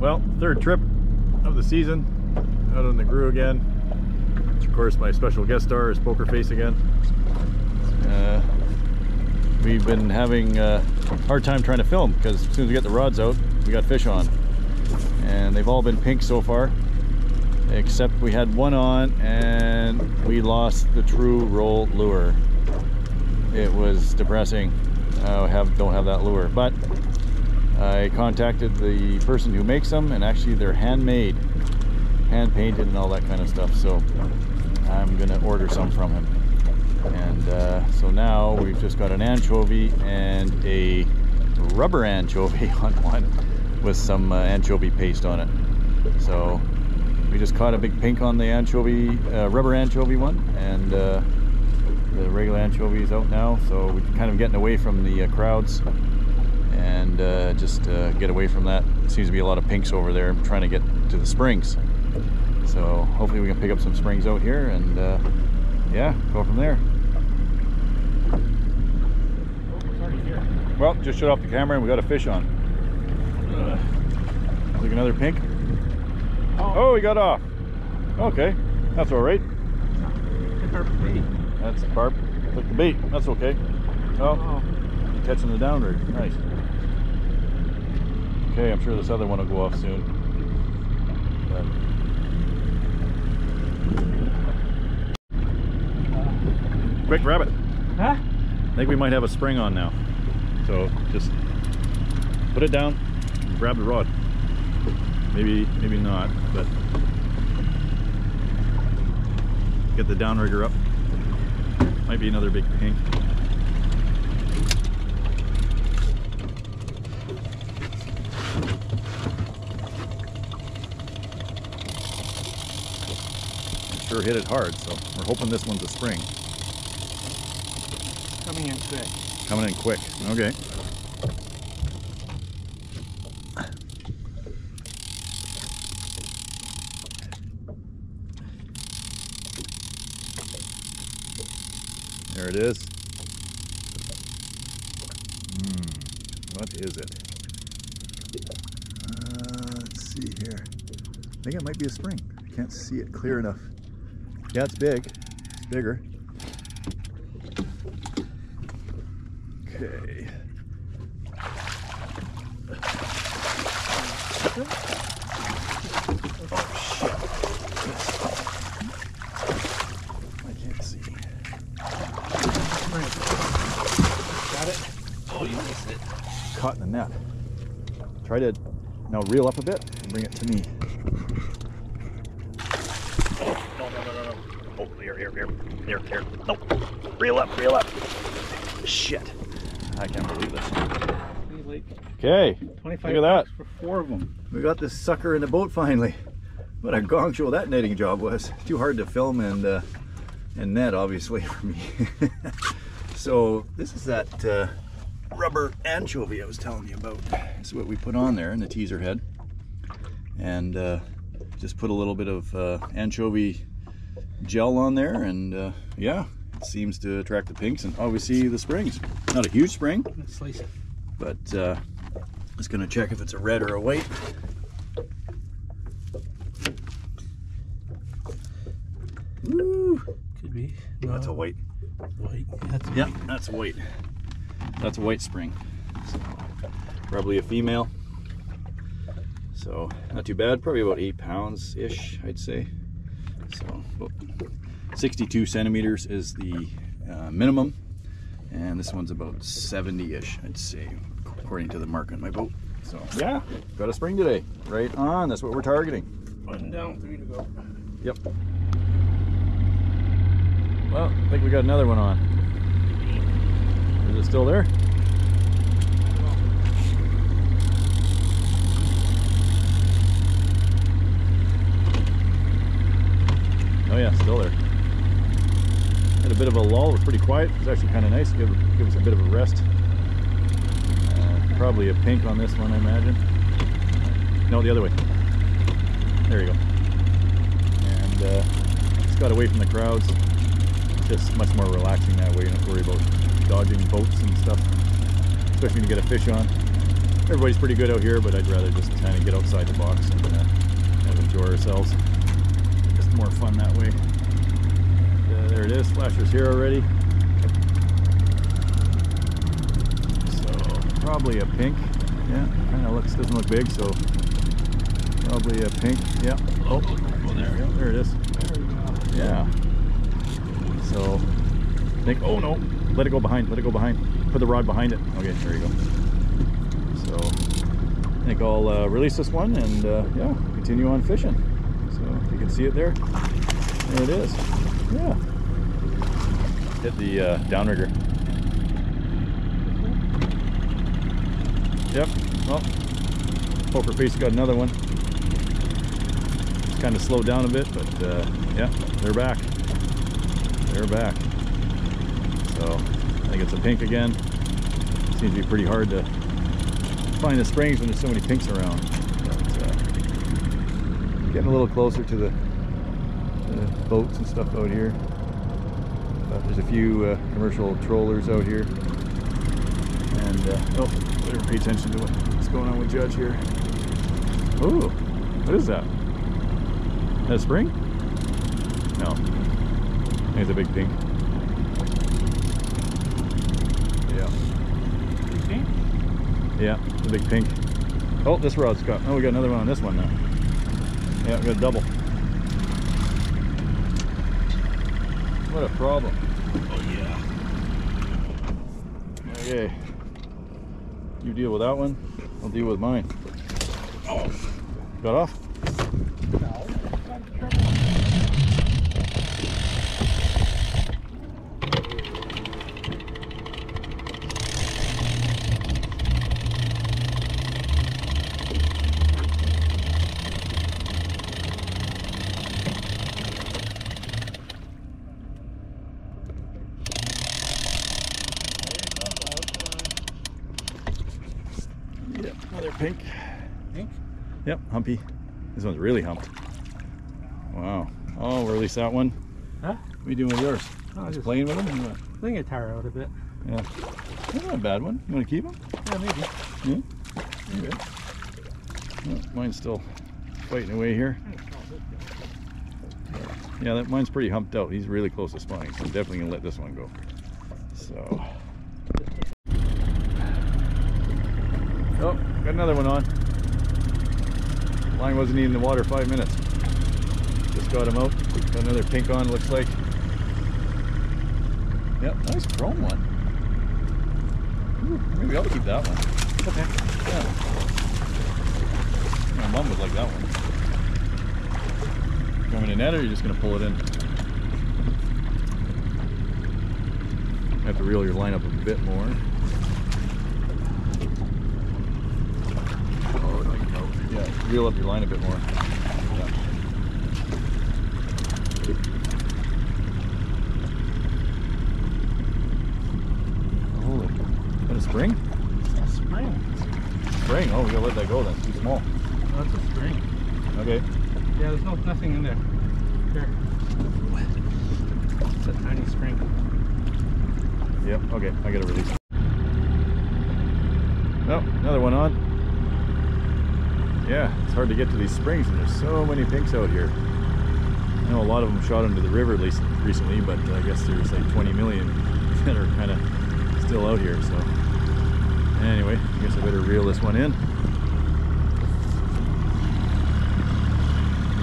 Well, third trip of the season, out on the Grue again. Which of course my special guest star is Poker Face again. We've been having a hard time trying to film because as soon as we get the rods out, we got fish on. And they've all been pink so far, except we had one on and we lost the True Roll lure. It was depressing. I don't have that lure, but I contacted the person who makes them, and actually they're handmade, hand painted and all that kind of stuff, so I'm gonna order some from him. And so now we've just got an anchovy and a rubber anchovy on one with some anchovy paste on it. So we just caught a big pink on the anchovy, rubber anchovy one, and the regular anchovy is out now, so we're kind of getting away from the crowds and just get away from that. There seems to be a lot of pinks over there. I'm trying to get to the springs, so hopefully we can pick up some springs out here and yeah, go from there. Well, just shut off the camera and we got a fish on. Like another pink. Oh, he got off. Okay, that's all right. That's the carp. Took the bait. That's okay. Oh, catching the downrigger. Nice. Okay, I'm sure this other one will go off soon. But... Quick, grab it. Huh? I think we might have a spring on now. So just put it down, and grab the rod. Maybe not, but get the downrigger up. Might be another big pink. Sure hit it hard, so we're hoping this one's a spring. Coming in quick. Coming in quick. Okay. There it is. What is it? Let's see here. I think it might be a spring. I can't see it clear enough. Yeah, it's big. It's bigger. Okay. Oh shit. I can't see. Got it? Oh, you missed it. Caught in the net. Try to now reel up a bit and bring it to me. No. Oh, here. No. Reel up. Shit. I can't believe this. Okay. 25 look at that. For 4 of them. We got this sucker in the boat finally. What a gong show that netting job was. Too hard to film and net, obviously, for me. So this is that rubber anchovy I was telling you about. This is what we put on there in the teaser head, and just put a little bit of anchovy gel on there, and yeah, it seems to attract the pinks and obviously the springs. Not a huge spring, Let's slice it. but just gonna check if it's a red or a white. Woo! Could be. No. That's a white. White. That's Yeah, that's a white. That's a white spring. So, probably a female. So not too bad. Probably about 8 pounds ish, I'd say. So about 62 centimeters is the minimum, and this one's about 70-ish, I'd say, according to the mark on my boat. So yeah, got a spring today. Right on. That's what we're targeting. 1 down, 3 to go. Yep. Well, I think we got another one on. Is it still there? Oh yeah, still there. Had a bit of a lull. It was pretty quiet. It was actually kind of nice. Give us a bit of a rest. Probably a pink on this one, I imagine. No, the other way. There you go. And just got away from the crowds. Just much more relaxing that way. You don't have to worry about dodging boats and stuff, especially when you get a fish on. everybody's pretty good out here, but I'd rather just kind of get outside the box and kind of enjoy ourselves. Just more fun that way. There it is, flasher's here already. So probably a pink. Yeah, kind of looks, doesn't look big, so probably a pink. Yeah. Oh, there, yeah, there it is. There we go. Yeah. So think. Oh no! Let it go behind. Let it go behind. Put the rod behind it. Okay, there you go. So I think I'll release this one and yeah, continue on fishing. So if you can see it there, there it is. Yeah. Hit the downrigger. Yep. Well, poker face got another one. It's kind of slowed down a bit, but yeah, they're back. They're back. So I think it's a pink again. Seems to be pretty hard to find the springs when there's so many pinks around. But getting a little closer to the boats and stuff out here. There's a few commercial trollers out here. And oh, better pay attention to what's going on with Judge here. Oh, what is that? Is that a spring? No. I think it's a big pink. Yeah. Big pink? Yeah, the big pink. Oh, this rod's got. Oh, we got another one on this one now. Yeah, we got a double. What a problem. Oh yeah. Okay. You deal with that one. I'll deal with mine. Oh. Got off? No. Yep, another pink. Pink? Yep, humpy. This one's really humped. Wow. Oh, we'll release that one. Huh? What are you doing with yours? Oh, just Playing with them? Or what? letting it tire out a bit. Yeah. That's not a bad one. You want to keep them? Yeah, maybe. Yeah. Okay. Oh, mine's still fighting away here. Yeah, that mine's pretty humped out. He's really close to spawning, so I'm definitely gonna let this one go. So. Oh, got another one on. Line wasn't even in the water 5 minutes. Just got him out. Got another pink on, looks like. Yep, nice chrome one. Ooh, maybe I'll keep that one. Okay. Yeah. My mom would like that one. You want me to net it, or are you just going to pull it in? You have to reel your line up a bit more. Oh, yeah, reel up your line a bit more. Yeah. Holy, is that a spring? It's a spring. Spring? Oh, we gotta let that go then. It's too small. Oh, it's a spring. Okay. Yeah, there's nothing in there. Here. It's a tiny spring. Yep, okay, I gotta release it. Oh, another one on. Yeah, it's hard to get to these springs, and there's so many pinks out here. I know a lot of them shot into the river recently, but I guess there's like 20 million that are kind of still out here, so. Anyway, I guess I better reel this one in.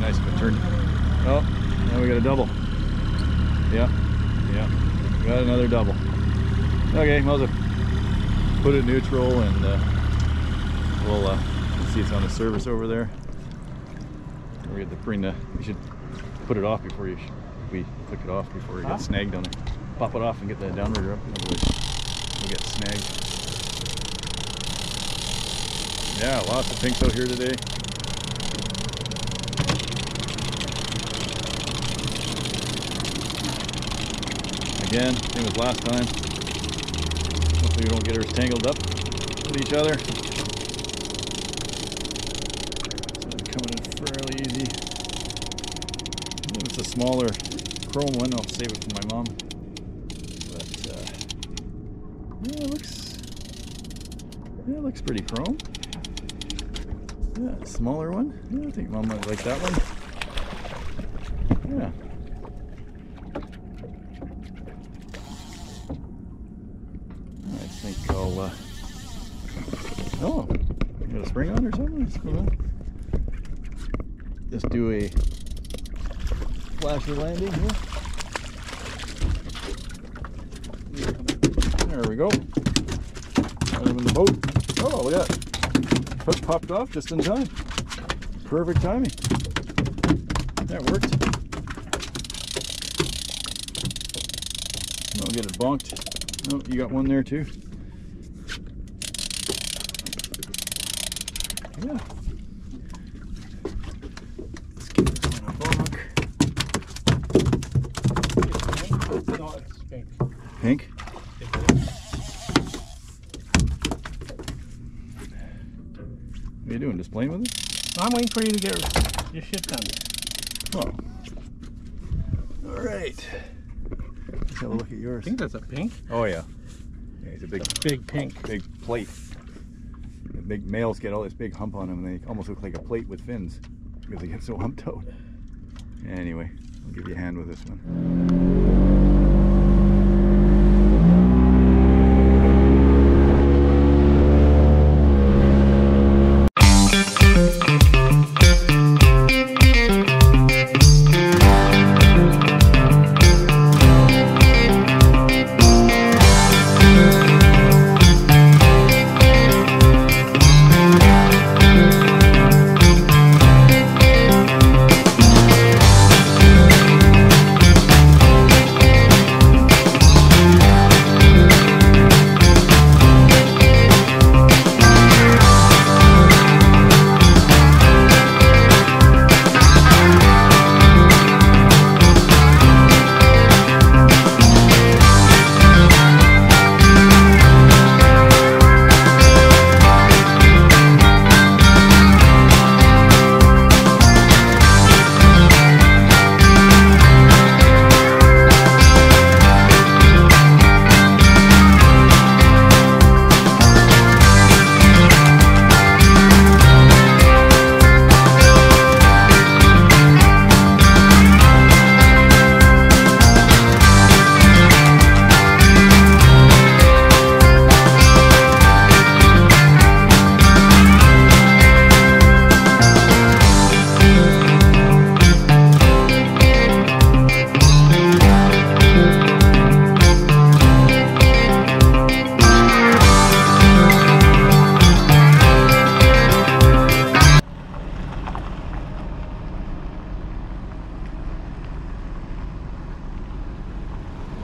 Nice if it turned. Oh, now we got a double. Yeah, yeah, got another double. Okay, I'll just put it neutral, and we'll see it's on the surface over there. We have to bring the. You should put it off before we click it off before it gets snagged on it. Pop it off and get the downrigger up. Otherwise, we'll get snagged. Yeah, lots of pinks out here today. Again, same as last time. Hopefully we don't get ours tangled up with each other. So it's coming in fairly easy. It's a smaller chrome one. I'll save it for my mom. But yeah, it looks pretty chrome. Yeah, smaller one. Yeah, I think Mom might like that one. Yeah. I think I'll, oh, you got a spring on or something? What's going on? Just do a flasher landing here. There we go. Got him in the boat. Oh, look at that. Hook popped off just in time. Perfect timing. That worked. I'll get it bonked. Oh, you got one there too. Yeah. Let's get this one a bonk. No, it's pink. Pink? What are you doing? Just playing with it? I'm waiting for you to get your shit done. Oh. Alright. Let's have a look at I yours. think that's a pink. Oh yeah. Yeah, it's a big, Big pink. big plate. The big males get all this big hump on them and they almost look like a plate with fins because they get so humped out. Anyway, I'll give you a hand with this one.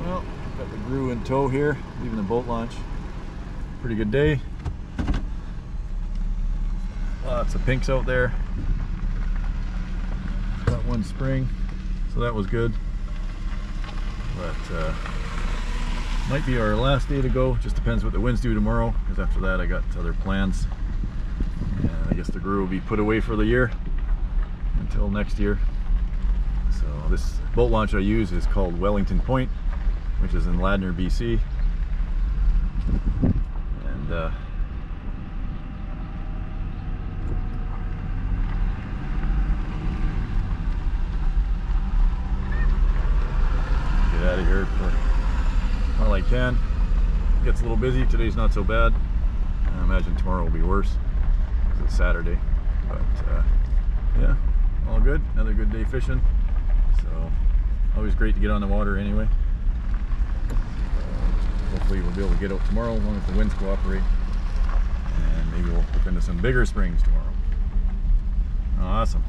Well, got the Gru in tow here, leaving the boat launch. Pretty good day. Lots of pinks out there. Got one spring, so that was good. But might be our last day to go. Just depends what the winds do tomorrow, because after that I got other plans. And I guess the Gru will be put away for the year until next year. So this boat launch I use is called Wellington Point, which is in Ladner, BC. And get out of here while I can. It gets a little busy. Today's not so bad. I imagine tomorrow will be worse because it's Saturday. But yeah, all good. Another good day fishing. So always great to get on the water anyway. Hopefully we'll be able to get out tomorrow as long as the winds cooperate, and maybe we'll hook into some bigger springs tomorrow. Awesome.